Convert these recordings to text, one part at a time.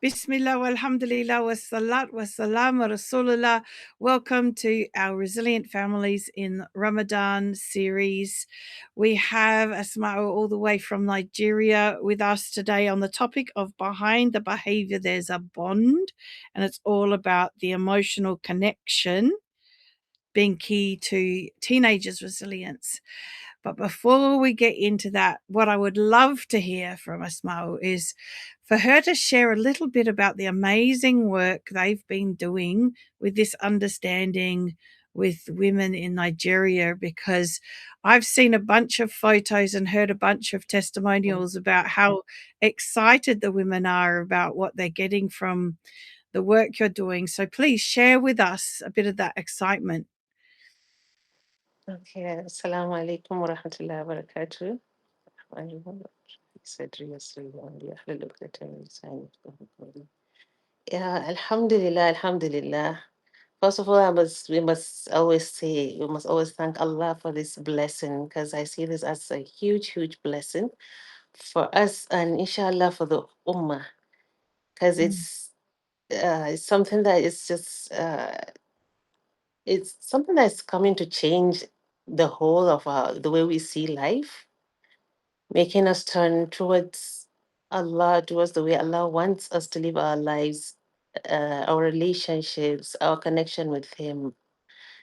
Bismillah, walhamdulillah, wassalat, wassalam, wa rasulullah. Welcome to our Resilient Families in Ramadan series. We have Asma'u all the way from Nigeria with us today on the topic of behind the behavior, there's a bond, and it's all about the emotional connection being key to teenagers' resilience. But before we get into that, what I would love to hear from Asma'u is for her to share a little bit about the amazing work they've been doing with this understanding with women in Nigeria, because I've seen a bunch of photos and heard a bunch of testimonials about how excited the women are about what they're getting from the work you're doing. So please share with us a bit of that excitement. Okay, Assalamu alaikum wa rahmatullahi wa barakatuh. Yeah, Alhamdulillah, Alhamdulillah. First of all, we must always say, we must always thank Allah for this blessing, because I see this as a huge, huge blessing for us and inshallah for the Ummah, because Mm, it's something that is just, it's something that's coming to change the whole of the way we see life, making us turn towards Allah, towards the way Allah wants us to live our lives, our relationships, our connection with Him.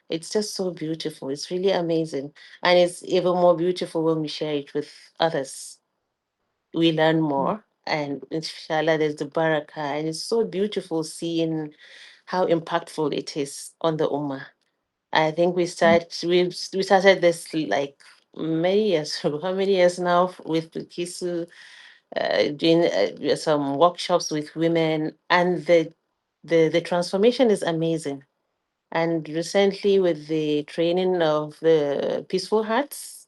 It's just so beautiful. It's really amazing. And it's even more beautiful when we share it with others. We learn mm, more. And inshallah, there's the barakah. And it's so beautiful seeing how impactful it is on the Ummah. I think mm. we started this like many years ago. How many years now with Kisu, doing some workshops with women, and the transformation is amazing. And recently, with the training of the Peaceful Hearts,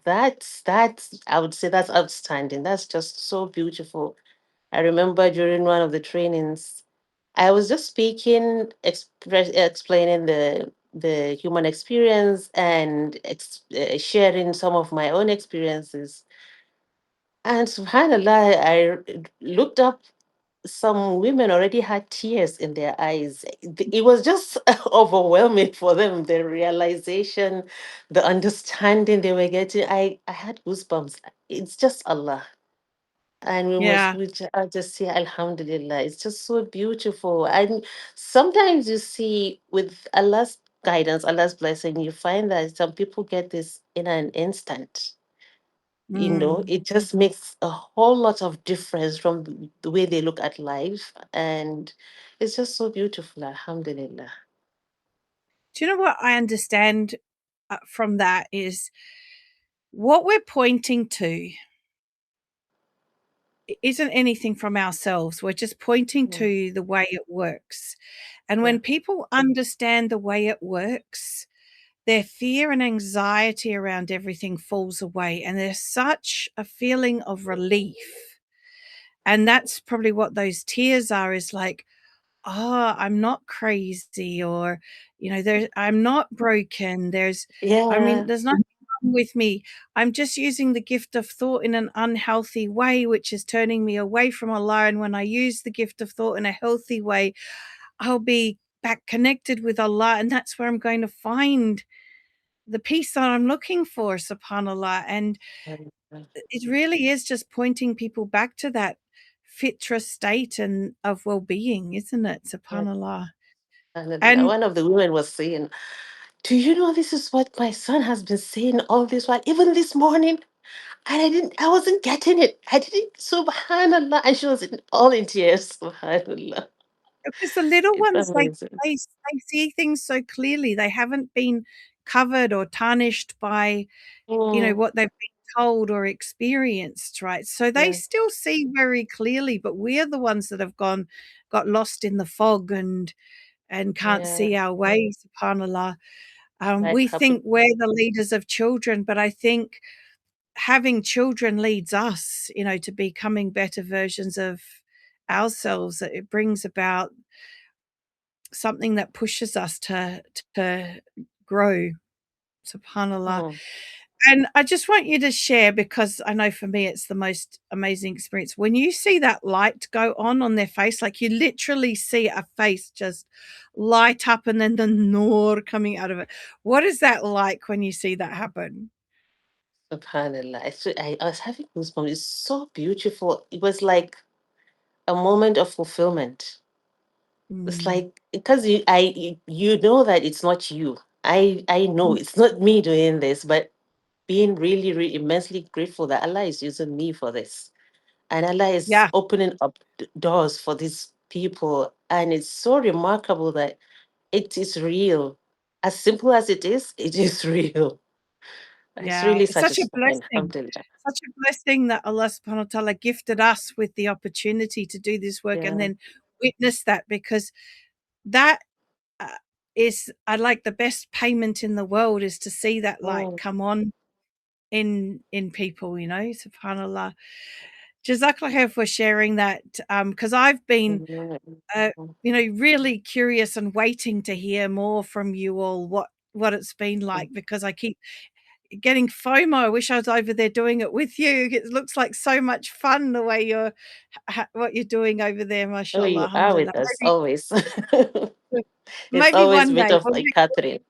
that's I would say that's outstanding. That's just so beautiful. I remember during one of the trainings, I was just explaining the human experience and sharing some of my own experiences. And subhanallah, looked up, some women already had tears in their eyes. It was just overwhelming for them, the realization, the understanding they were getting. I had goosebumps. It's just Allah. And Yeah. I just say, Alhamdulillah. It's just so beautiful. And sometimes you see, with Allah's guidance, Allah's blessing, you find that some people get this in an instant. Mm. It just makes a whole lot of difference from the way they look at life. And it's just so beautiful, Alhamdulillah. Do you know what I understand from that is what we're pointing to isn't anything from ourselves. We're just pointing Mm. to the way it works. And Yeah. when people understand the way it works, their fear and anxiety around everything falls away. And there's such a feeling of relief. And that's probably what those tears are, is like, oh, I'm not crazy, or, I'm not broken. Yeah. There's nothing wrong with me. I'm just using the gift of thought in an unhealthy way, which is turning me away from Allah. And when I use the gift of thought in a healthy way, I'll be back connected with Allah. And that's where I'm going to find the peace that I'm looking for, subhanAllah. And it really is just pointing people back to that fitra state and of well-being, isn't it? Yeah. Subhanallah. And And one of the women was saying, "Do you know this is what my son has been saying all this while, even this morning?" And I wasn't getting it. I didn't, subhanallah. And she was all in tears, subhanallah. because the little It's ones, amazing. they see things so clearly. They haven't been covered or tarnished by, Mm, what they've been told or experienced, right? So they yeah, still see very clearly, but we're the ones that have got lost in the fog and can't yeah, see our way, subhanallah. life We happened. think we're the leaders of children, but I think having children leads us, to becoming better versions of ourselves. That it brings about something that pushes us to grow, subhanallah. Mm, And I just want you to share, because I know for me it's the most amazing experience. When you see that light go on their face, like you literally see a face just light up and then the noor coming out of it. What is that like when you see that happen? SubhanAllah. I was having goosebumps. It's so beautiful. It was like a moment of fulfillment. It's Mm. like because you know that it's not you. I know Mm. it's not me doing this, but being really, really immensely grateful that Allah is using me for this. And Allah is Yeah, opening up doors for these people. And it's so remarkable that it is real. As simple as it is real. It's yeah. really It's such a such a sign. blessing. Alhamdulillah. Such a blessing that Allah subhanahu wa ta'ala gifted us with the opportunity to do this work and Yeah. then witness that, because that uh, is, I like, the best payment in the world is to see that light Mm, come on in people, subhanallah. Jazakallah khair for sharing that, because I've been mm, uh, mm, really curious and waiting to hear more from you all, what it's been mm. like, because I keep getting FOMO. I wish I was over there doing it with you. It looks like so much fun the way what you're doing over there, Oh, mashallah, you are alhamdulillah. with us always. It's Maybe always a one bit day of like Catherine.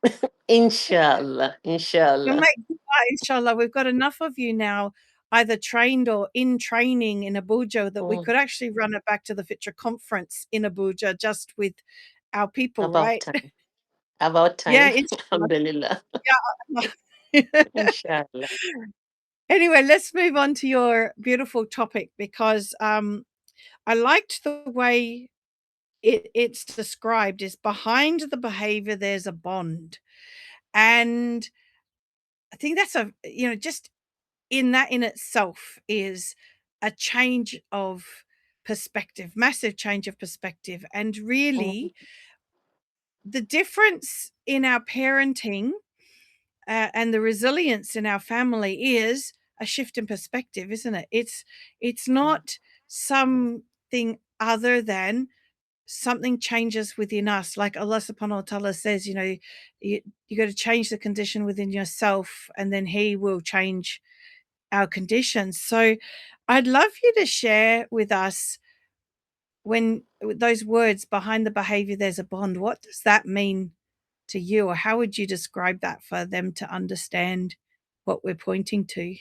Inshallah. we'll Inshallah. make dua, inshallah. We've got enough of you now, either trained or in training in Abuja, that we Mm, could actually run it back to the Fitра conference in Abuja just with our people, about right? time. About Yeah, time. inshallah. Alhamdulillah. Yeah. Inshallah. Anyway, let's move on to your beautiful topic, because I liked the way it's described is behind the behavior there's a bond. And I think that's just in that in itself is a change of perspective, massive change of perspective. And Mm, really, the difference in our parenting and the resilience in our family is a shift in perspective, isn't it? It's not something other than something changes within us. Like Allah subhanahu wa ta'ala says, you got to change the condition within yourself, and then He will change our conditions. So I'd love you to share with us, when those words behind the behavior there's a bond, what does that mean to you, or how would you describe that for them to understand what we're pointing to?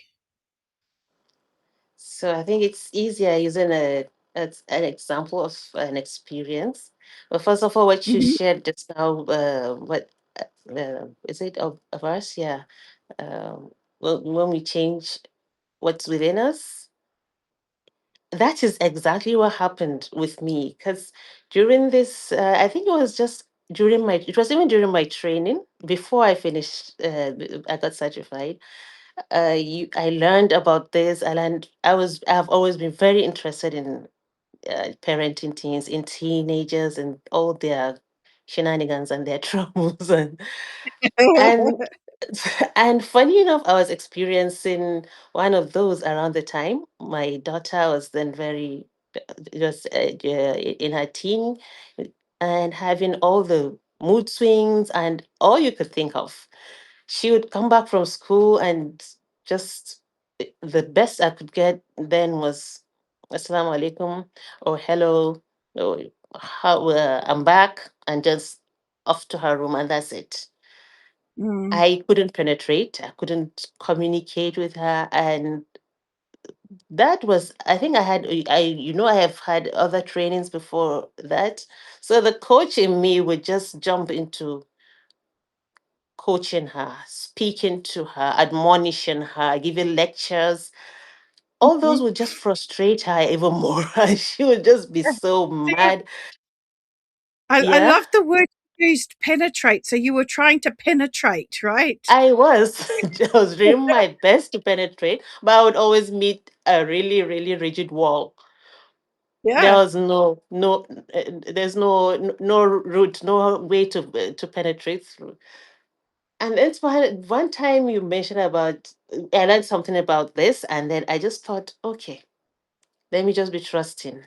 So I think it's easier using an example of an experience. But first of all, what you Mhm. shared just now, what is it of us? Yeah. Well, when we change what's within us, that is exactly what happened with me. Because during this, I think it was just during my, it was even during my training before I finished, I got certified. I learned about this. I've always been very interested in parenting teens, in teenagers, and all their shenanigans and their troubles, and and funny enough, I was experiencing one of those around the time. My daughter was then just in her teen, and having all the mood swings and all you could think of. She would come back from school and just the best I could get then was Assalamu alaikum or hello or how I'm back, and just off to her room, and that's it. Mm. I couldn't penetrate, I couldn't communicate with her. And that was, I think I have had other trainings before that. So the coach in me would just jump into coaching her, speaking to her, admonishing her, giving lectures. All those Mhm. would just frustrate her even more. And she would just be so See, mad. I Yeah, love the word you used, penetrate. So you were trying to penetrate, right? I was. I was doing my best to penetrate, but I would always meet a really, really rigid wall. There Yeah. was there's no route, no way to penetrate through. And it's one time you mentioned about, I learned something about this, and then I just thought, okay, let me just be trusting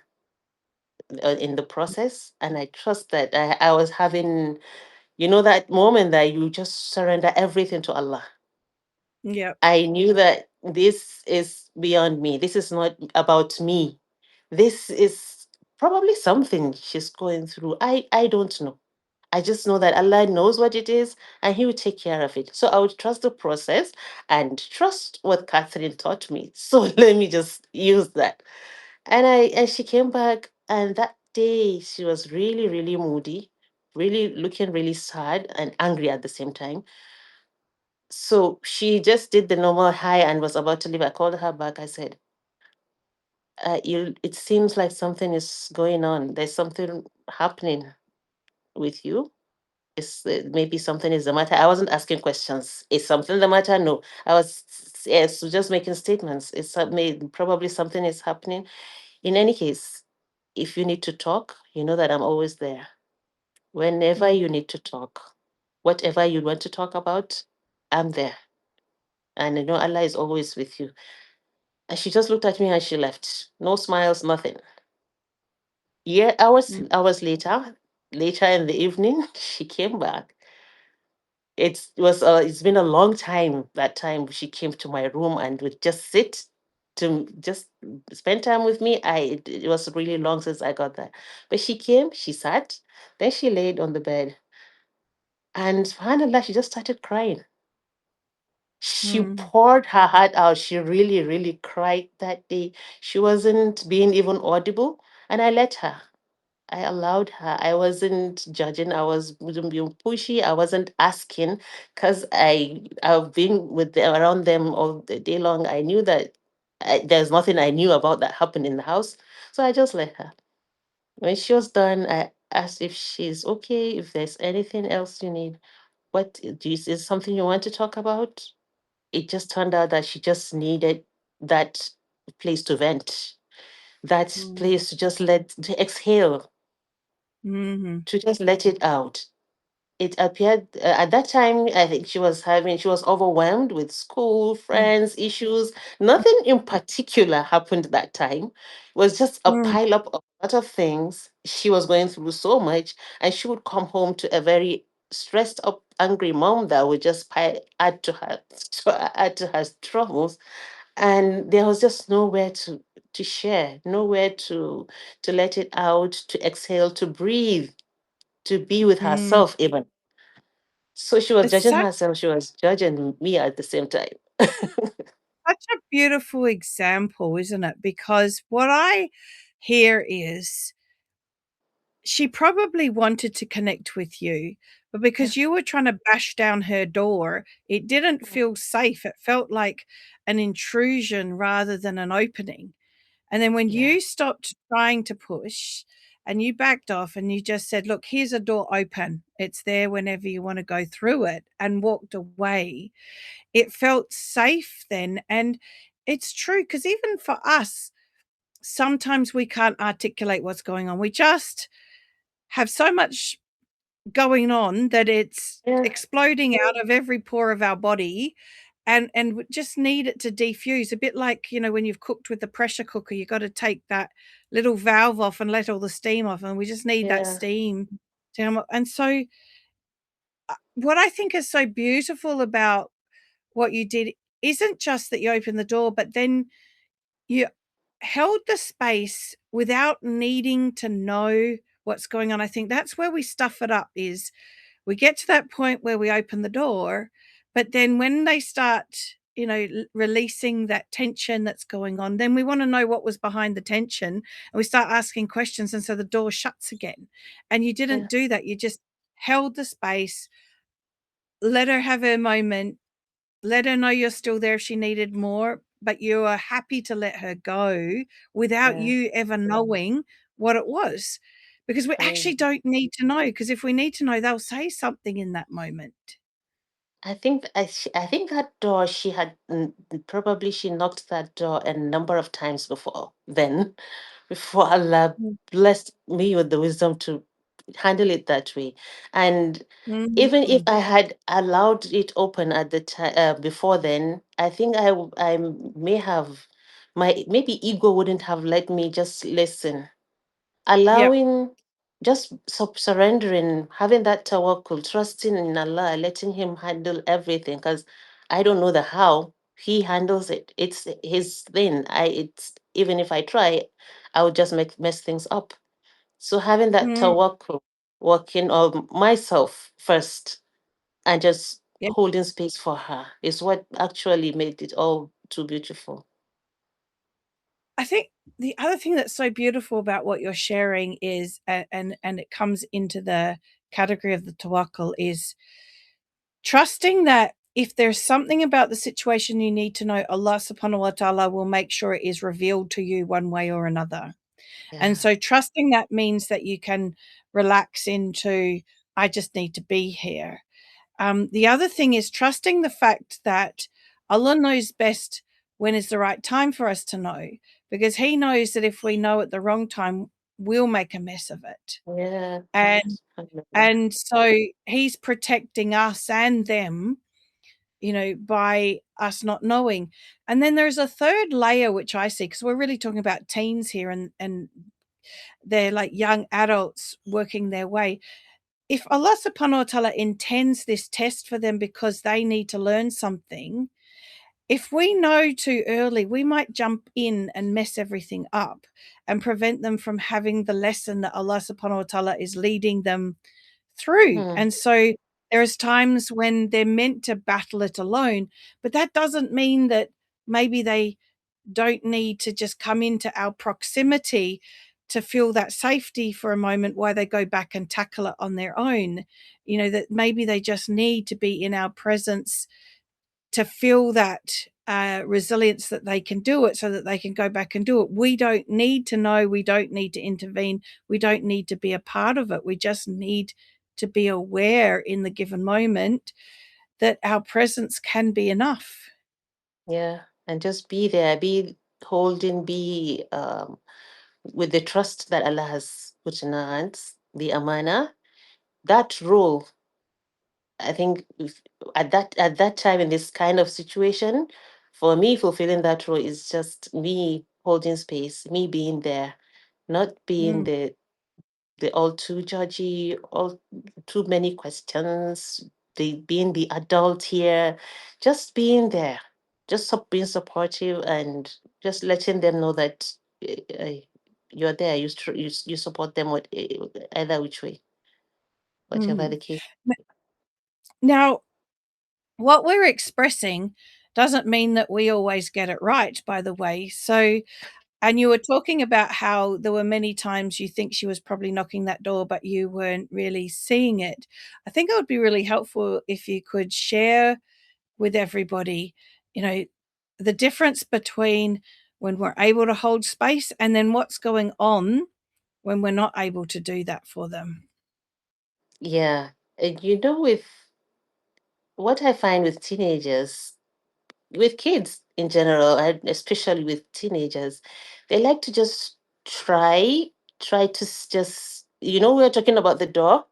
in the process. And I trust that I was having, that moment that you just surrender everything to Allah. Yep. I knew that this is beyond me. This is not about me. This is probably something she's going through. I don't know. I just know that Allah knows what it is and He will take care of it. So I would trust the process and trust what Catherine taught me. So let me just use that. And she came back, and that day she was really, really moody, really looking really sad and angry at the same time. So she just did the normal hi and was about to leave. I called her back. I said, it seems like something is going on. There's something happening with you. Maybe something is the matter. I wasn't asking questions. Is something the matter? No. I was, yes, just making statements. Probably something is happening. In any case, if you need to talk, you know that I'm always there. Whenever Mm, you need to talk, whatever you want to talk about, I'm there. And you know Allah is always with you. And she just looked at me and she left. No smiles, nothing. Yeah, mm, hours later in the evening, she came back. It's been a long time. That time she came to my room and would just sit to just spend time with me. It was really long since I got that. But she came, she sat, then she laid on the bed, and subhanAllah, she just started crying. She mm, poured her heart out. She really, really cried that day. She wasn't being even audible, and I let her. I allowed her. I wasn't judging. I wasn't being pushy. I wasn't asking because I've been around them all the day long. I knew that there's nothing I knew about that happened in the house, so I just let her. When she was done, I asked if she's okay. If there's anything else you need, is something you want to talk about? It just turned out that she just needed that place to vent, that mm, place to just to exhale, mhm, to just let it out. It appeared at that time, I think she was overwhelmed with school, mm, friends, issues. Nothing in particular happened that time. It was just a mm, pile up of a lot of things. She was going through so much, and she would come home to a very stressed up, angry mom that would just add to her add to her troubles. And there was just nowhere to share, nowhere to let it out, to exhale, to breathe, to be with mm. herself even. So she was It's judging such herself, she was judging me at the same time. such a beautiful example, isn't it? Because what I hear is she probably wanted to connect with you, but Yeah, because you were trying to bash down her door, it didn't yeah, feel safe. It felt like an intrusion rather than an opening. And then when yeah, you stopped trying to push and you backed off and you just said, "Look, here's a door open. It's there whenever you want to go through it," and walked away, it felt safe then. And it's true because even for us, sometimes we can't articulate what's going on. We just have so much going on that it's yeah, exploding out of every pore of our body, and we just need it to defuse. A bit like, when you've cooked with the pressure cooker, you gotta take that little valve off and let all the steam off, and we just need that yeah, steam to come up. And so, what I think is so beautiful about what you did isn't just that you opened the door, but then you held the space without needing to know what's going on. I think that's where we stuff it up, is we get to that point where we open the door, but then when they start, releasing that tension that's going on, then we want to know what was behind the tension, and we start asking questions, and so the door shuts again. And you didn't yeah. do that. You just held the space, let her have her moment, let her know you're still there if she needed more, but you are happy to let her go without Yeah. you ever knowing what it was. Because we actually Mm. don't need to know, because if we need to know, they'll say something in that moment. I think that door she had probably she knocked that door a number of times before then, before Allah Mm, blessed me with the wisdom to handle it that way. And even if mhm. I had allowed it open at the time before then, I think I may have my maybe ego wouldn't have let me just listen, Yep. allowing, just surrendering, having that tawakkul, trusting in Allah, letting Him handle everything. Because I don't know the how. He handles it. It's his thing. It's even if I try, I would just mess things up. So having that Mm, tawakkul, working on myself first and just yeah. holding space for her is what actually made it all too beautiful. I think the other thing that's so beautiful about what you're sharing is, and it comes into the category of the tawakkul, is trusting that if there's something about the situation you need to know, Allah subhanahu wa ta'ala will make sure it is revealed to you one way or another. And Yeah. so trusting that means that you can relax into, I just need to be here. The other thing is trusting the fact that Allah knows best when is the right time for us to know, because He knows that if we know at the wrong time, we'll make a mess of it. Yeah. And Alhamdulillah. and so He's protecting us and them, by us not knowing. And then there's a third layer which I see, because we're really talking about teens here, and they're like young adults working their way. If Allah subhanahu wa ta'ala intends this test for them because they need to learn something, if we know too early, we might jump in and mess everything up and prevent them from having the lesson that Allah subhanahu wa ta'ala is leading them through. Hmm. And so there's times when they're meant to battle it alone, but that doesn't mean that maybe they don't need to just come into our proximity to feel that safety for a moment while they go back and tackle it on their own. That maybe they just need to be in our presence to feel that resilience that they can do it, so that they can go back and do it. We don't need to know, we don't need to intervene, we don't need to be a part of it. We just need to be aware in the given moment that our presence can be enough. Yeah. And just be there, be holding, be with the trust that Allah has put in our hands, the amana, that role. I think at that time in this kind of situation, for me, fulfilling that role is just me holding space, me being there, not being Mm, the all too judgy, all too many questions, the being the adult here, just being there, just being supportive and just letting them know that you're there. You support them with either which way, whatever mm. the case. Now, what we're expressing doesn't mean that we always get it right, by the way. So, and you were talking about how there were many times you think she was probably knocking that door, but you weren't really seeing it. I think it would be really helpful if you could share with everybody, you know, the difference between when we're able to hold space and then what's going on when we're not able to do that for them. Yeah, and with what I find with teenagers, with kids in general, and especially with teenagers, they like to just try, try to just, we're talking about the door.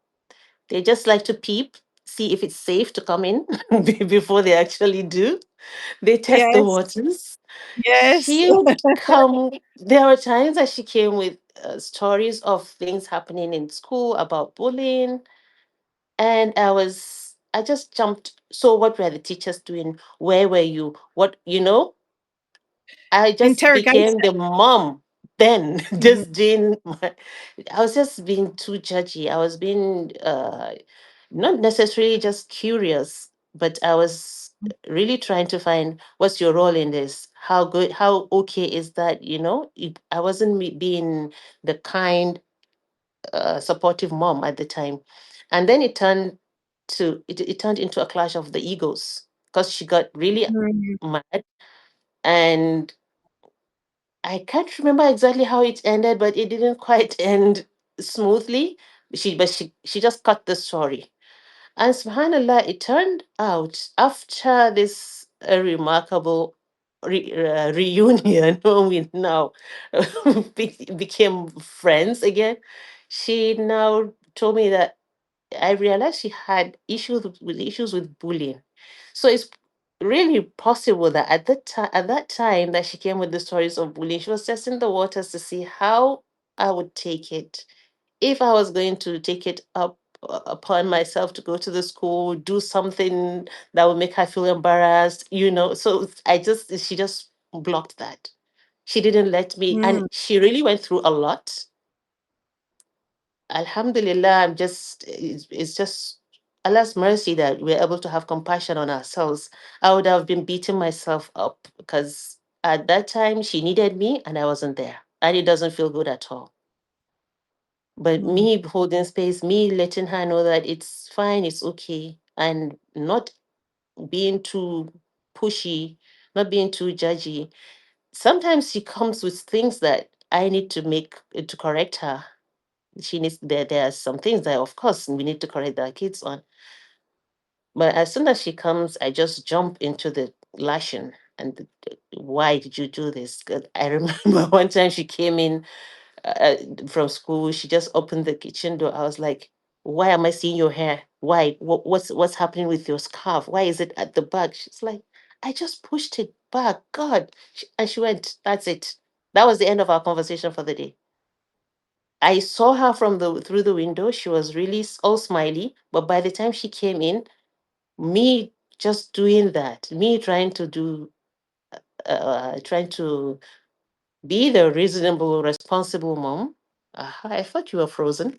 They just like to peep, see if it's safe to come in before they actually do. They test the Yes, waters. yes. She would come, there were times that she came with stories of things happening in school about bullying, and I just jumped. So, what were the teachers doing? Where were you? I just became Interrogation. the mom then, Mm, just doing I was just being too judgy. I was being not necessarily just curious, but I was really trying to find what's your role in this? How good, how okay is that? I wasn't being the kind supportive mom at the time. And then it turned into a clash of the egos because she got really mm, mad, and I can't remember exactly how it ended, but it didn't quite end smoothly. She just cut the story. And subhanallah, it turned out after this remarkable reunion, when we now became friends again, she now told me that I realized she had issues with bullying. So it's really possible that at that time that she came with the stories of bullying, she was testing the waters to see how I would take it, if I was going to take it up upon myself to go to the school, do something that would make her feel embarrassed, So she just blocked that. She didn't let me, and Mm. she really went through a lot. Alhamdulillah, it's just Allah's mercy that we're able to have compassion on ourselves. I would have been beating myself up because at that time she needed me and I wasn't there. And it doesn't feel good at all. But Mm. me holding space, me letting her know that it's fine, it's okay, and not being too pushy, not being too judgy. Sometimes she comes with things that I need to make to correct her. She needs there are some things that of course we need to correct our kids on. But as soon as she comes, I just jump into the lashing and why did you do this? 'Cause I remember one time she came in uh, from school. She just opened the kitchen door. I was like, "Why am I seeing your hair? Why? What's happening with your scarf? Why is it at the back?" She's like, "I just pushed it back. God!" And she went. That's it. That was the end of our conversation for the day. I saw her from the through the window. She was really all smiley, but by the time she came in, me just doing that, me trying to be the reasonable, responsible mom. I thought you were frozen.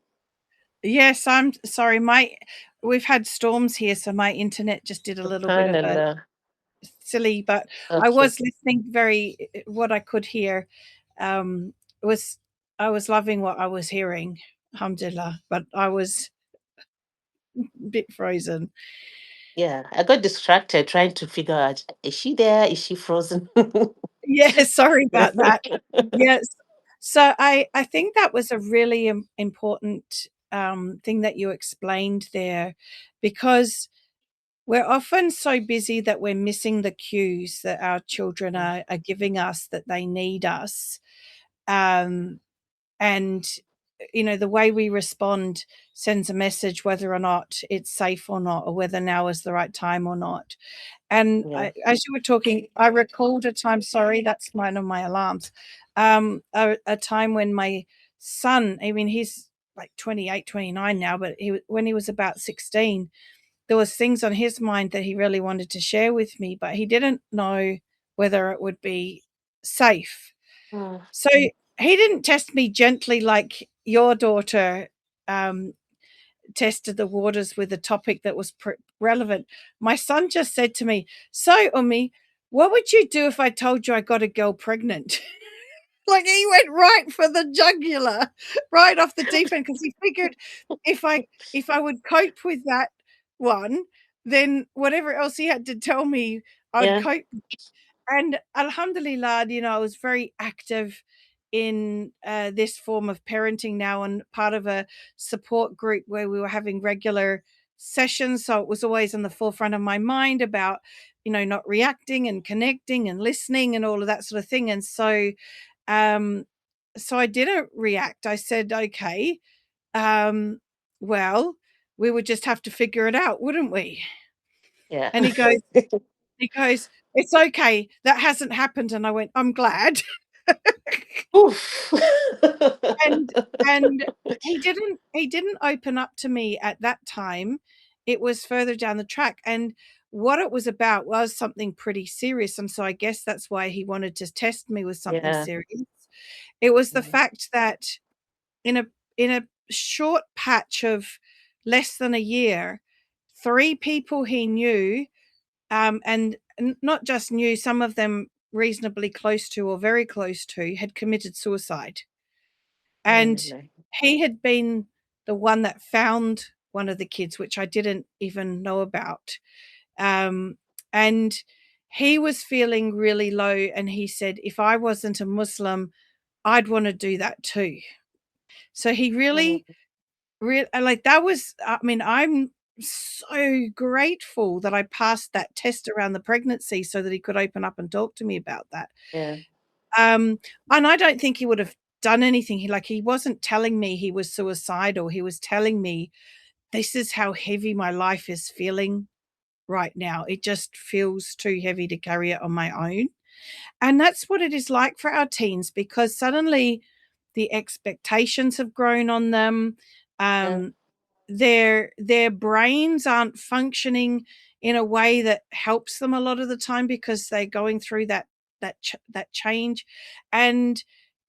Yes, I'm sorry. We've had storms here, so my internet just did a little bit of a Subhanallah. silly, but I Okay. was listening very what I could hear um was I was loving what I was hearing, alhamdulillah, but I was a bit frozen. Yeah, I got distracted trying to figure out, is she there? Is she frozen? Yeah, sorry about that. Yes. So I think that was a really important thing that you explained there, because we're often so busy that we're missing the cues that our children are giving us that they need us. Um, and, the way we respond sends a message whether or not it's safe or not, or whether now is the right time or not. And Yeah. as you were talking, I recalled a time, sorry, that's one of my alarms, a time when my son, I mean, he's like 28, 29 now, but when he was about 16, there was things on his mind that he really wanted to share with me, but he didn't know whether it would be safe. Mm, So he didn't test me gently like your daughter um, tested the waters with a topic that was relevant. My son just said to me, "So, Umi, what would you do if I told you I got a girl pregnant?" Like he went right for the jugular, right off the deep end, because he figured if I would cope with that one, then whatever else he had to tell me, I'd yeah. cope. And alhamdulillah, I was very active in this form of parenting now, and part of a support group where we were having regular sessions. So it was always in the forefront of my mind about, not reacting and connecting and listening and all of that sort of thing. And um, so I didn't react. I said, okay, um, well, we would just have to figure it out, wouldn't we? Yeah. And he goes, "It's okay. That hasn't happened." And I went, "I'm glad." Oof. And and he didn't open up to me at that time. It was further down the track, and what it was about was something pretty serious, and so I guess that's why he wanted to test me with something Yeah. serious. It was the Mm, fact that in a short patch of less than a year, 3 people he knew, and not just knew, some of them reasonably close to or very close to, had committed suicide. And subhanallah. he had been the one that found one of the kids, which I didn't even know about. And he was feeling really low. And he said, if I wasn't a Muslim, I'd want to do that too. So he Mm, really, like that was, I mean, I'm so grateful that I passed that test around the pregnancy so that he could open up and talk to me about that. yeah. And I don't think he would have done anything. He wasn't telling me he was suicidal. He was telling me, this is how heavy my life is feeling right now. It just feels too heavy to carry it on my own. And that's what it is like for our teens, because suddenly the expectations have grown on them. Yeah. Um, their brains aren't functioning in a way that helps them a lot of the time because they're going through that change. And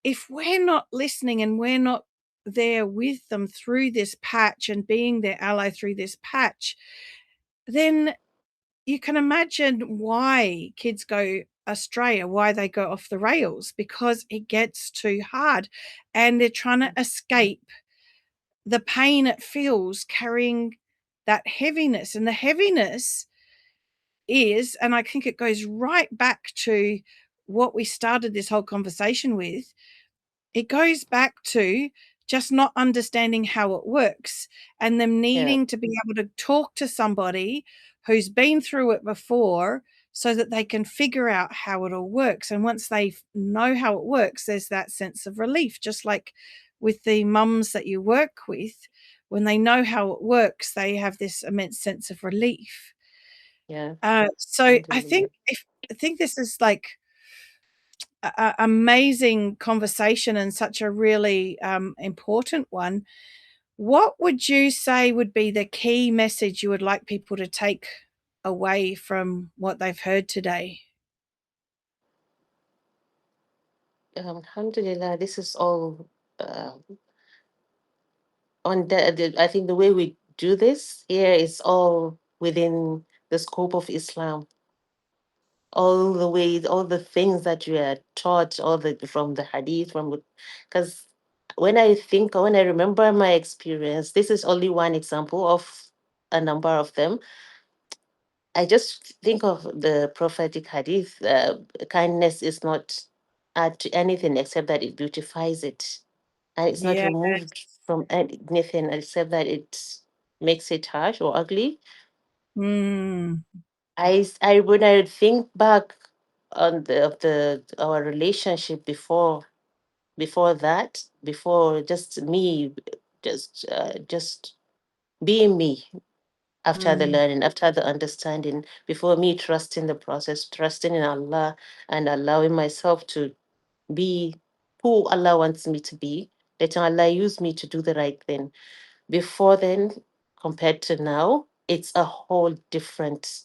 if we're not listening and we're not there with them through this patch and being their ally through this patch, then you can imagine why kids go astray or why they go off the rails, because it gets too hard and they're trying to escape the pain it feels carrying that heaviness. And the heaviness is, and I think it goes right back to what we started this whole conversation with, it goes back to just not understanding how it works and them Yeah. needing to be able to talk to somebody who's been through it before so that they can figure out how it all works. And once they know how it works, there's that sense of relief, just like with the mums that you work with. When they know how it works, they have this immense sense of relief. Yeah. So I Alhamdulillah. think this is like amazing conversation and such a really important one. What would you say would be the key message you would like people to take away from what they've heard today? Alhamdulillah, this is all uh, on I think the way we do this here is all within the scope of Islam. All the ways, all the things that you are taught, all the from the hadith, from because when I remember my experience, this is only one example of a number of them. I just think of the prophetic hadith. Kindness is not add to anything except that it beautifies it, and it's not Yeah. removed from anything except that it makes it harsh or ugly. Mm, When I think back on the our relationship before just me, just being me, after the mm, learning, after the understanding, before me trusting the process, trusting in Allah and allowing myself to be who Allah wants me to be, letting Allah use me to do the right thing. Before then, compared to now, it's a whole different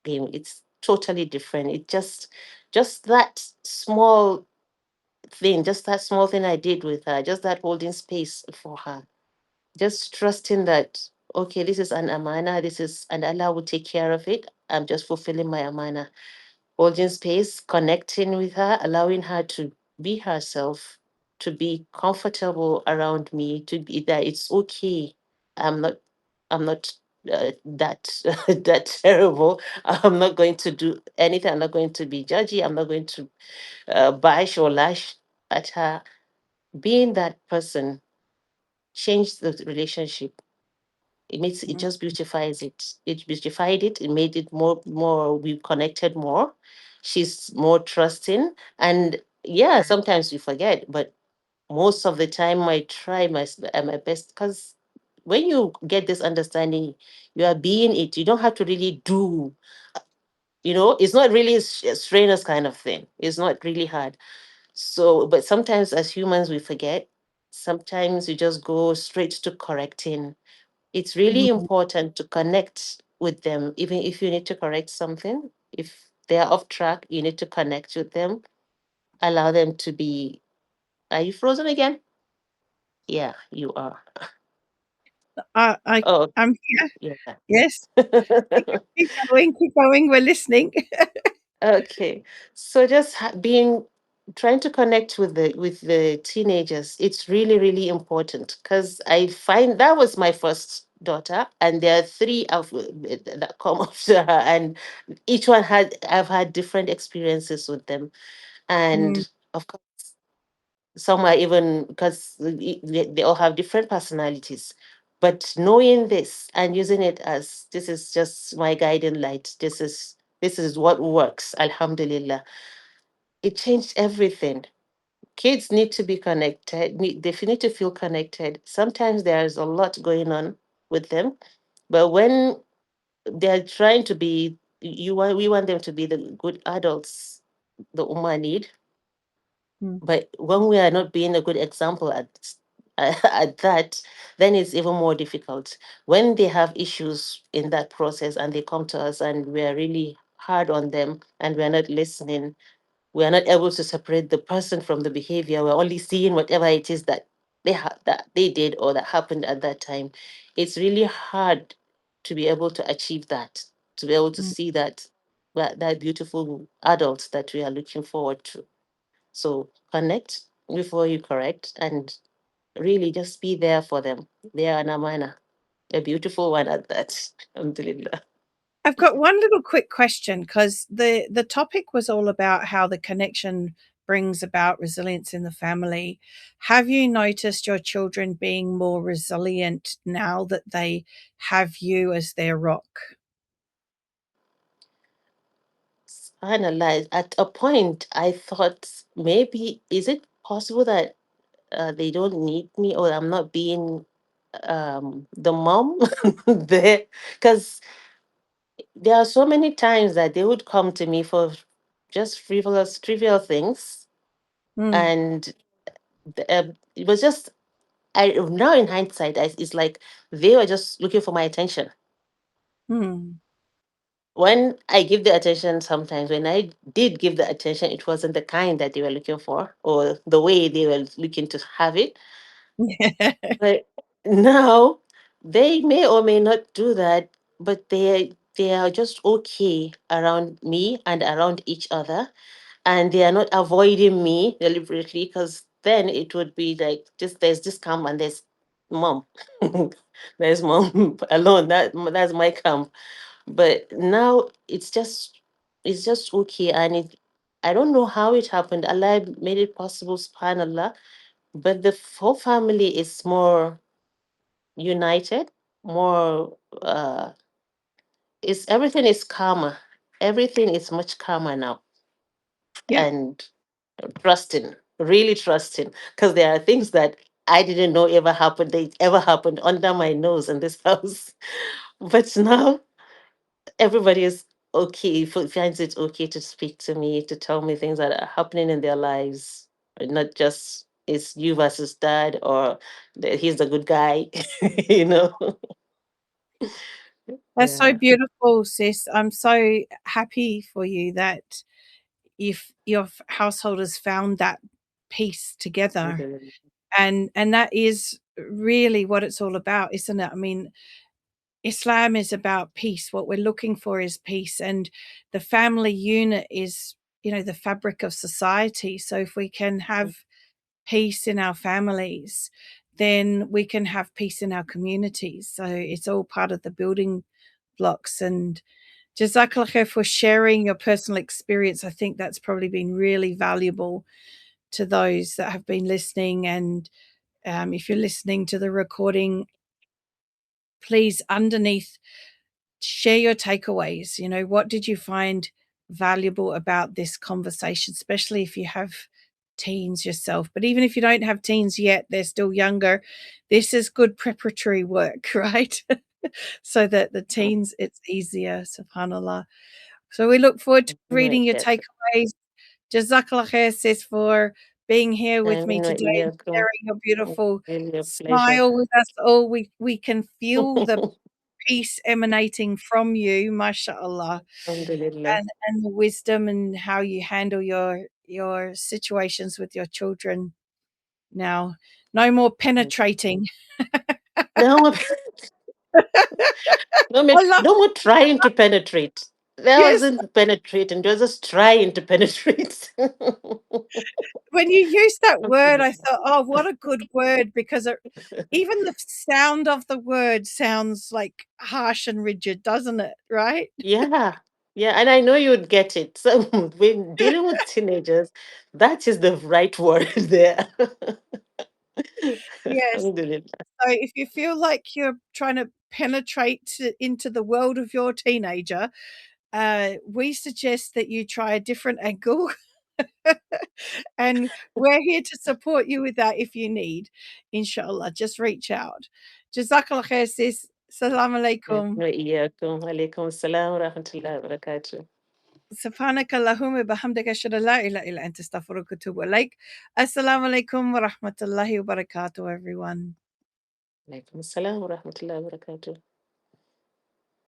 game. It's totally different. Just that small just that small thing I did with her, just that holding space for her, just trusting that, okay, this is an amana, and Allah will take care of it. I'm just fulfilling my amana, holding space, connecting with her, allowing her to be herself, to be comfortable around me, to be that it's okay. I'm not, I'm not that that terrible. I'm not going to do anything. I'm not going to be judgy. I'm not going to bash or lash at her. Being that person changed the relationship. It mm, just beautifies it. It beautified it. It made it more. We connected more. She's more trusting, and yeah, sometimes you forget, but most of the time I try my best, because when you get this understanding, you are being it. You don't have to really do. It's not really a strenuous kind of thing. It's not really hard. So, but sometimes as humans we forget. Sometimes you just go straight to correcting. It's really mm. important to connect with them, even if you need to correct something. If they are off track, you need to connect with them, allow them to be. Are you frozen again? Yeah, you are. I Oh, I'm here. yeah. Yes. Keep going. Keep going. We're listening. Okay. So just trying to connect with the teenagers. It's really really important, because I find that was my first daughter, and there are three that come after her, and each one I've had different experiences with them, Mm, and of course some are even, because they all have different personalities. But knowing this and using it as, this is just my guiding light, this is what works, alhamdulillah, it changed everything. Kids need to be connected, they need to feel connected. Sometimes there's a lot going on with them, but when they're trying to be, we want them to be the good adults the ummah need. mm, But when we are not being a good example at that, then it's even more difficult. When they have issues in that process and they come to us and we're really hard on them and we're not listening, we are not able to separate the person from the behavior. We're only seeing whatever it is that that they did or that happened at that time. It's really hard to be able to achieve that, to be able to Mm. see that beautiful adult that we are looking forward to. So connect before you correct, and really just be there for them. They are an amana, a beautiful one at that. Alhamdulillah. I've got one little quick question because the topic was all about how the connection brings about resilience in the family. Have you noticed your children being more resilient now that they have you as their rock? Subhanallah, at a point, I thought maybe is it possible that they don't need me or I'm not being the mom there? Because there are so many times that they would come to me for just frivolous, trivial things. Mm, And it was just, I now in hindsight, it's like they were just looking for my attention. mm, When I give the attention, sometimes when I did give the attention, it wasn't the kind that they were looking for or the way they were looking to have it. But now they may or may not do that, but they are just okay around me and around each other, and they are not avoiding me deliberately because then it would be like just there's this camp and there's mom. There's mom alone. That's my camp. But now it's just okay, and I don't know how it happened. Allah made it possible, subhanallah. But the whole family is more united, more is everything is calmer. Everything is much calmer now. yeah. And trusting, really trusting. Because there are things that I didn't know ever happened. They ever happened under my nose in this house. But now everybody is okay, finds it okay to speak to me, to tell me things that are happening in their lives, not just it's you versus dad or he's the good guy, you know. That's so Yeah. beautiful, sis. I'm so happy for you that if your household has found that peace together, Alhamdulillah. and that is really what it's all about, isn't it? I mean, Islam is about peace. What we're looking for is peace, and the family unit is, the fabric of society. So if we can have peace in our families, then we can have peace in our communities. So it's all part of the building blocks. And Jazakallah khair for sharing your personal experience. I think that's probably been really valuable to those that have been listening. And if you're listening to the recording, please underneath share your takeaways. What did you find valuable about this conversation, especially if you have teens yourself? But even if you don't have teens yet, they're still younger. This is good preparatory work, right? So that the teens, it's easier, subhanallah. So we look forward to reading your Yes. takeaways. Jazakallah khair, sis, for being here with me Ameen wa today and iyyakum. sharing your beautiful Really a pleasure. smile with us all. We can feel the peace emanating from you, mashallah, Alhamdulillah. and the wisdom and how you handle your situations with your children now. No more penetrating. No more, I love no more trying to penetrate. That yes, wasn't penetrating, it was just trying to penetrate. when you used that word, I Alhamdulillah. thought, "Oh, what a good word," because even the sound of the word sounds, like, harsh and rigid, doesn't it, right? Yeah. Yeah, and I know you'd get it. So when dealing with teenagers, that is the right word there. Yes. Alhamdulillah. So if you feel like you're trying to penetrate into the world of your teenager, we suggest that you try a different angle, and we're here to support you with that if you need, inshallah. Just reach out. Jazakallah khair, sis. Salam alaikum. وإياكم. وعليكم السلام ورحمة الله وبركاته. سبحانك اللهم بحمدك أشهد أن لا إله إلا أنت أستغفرك وأتوب إليك. Assalamu alaikum wa rahmatullahi wa barakatuh, everyone. عليكم السلام ورحمة الله وبركاته.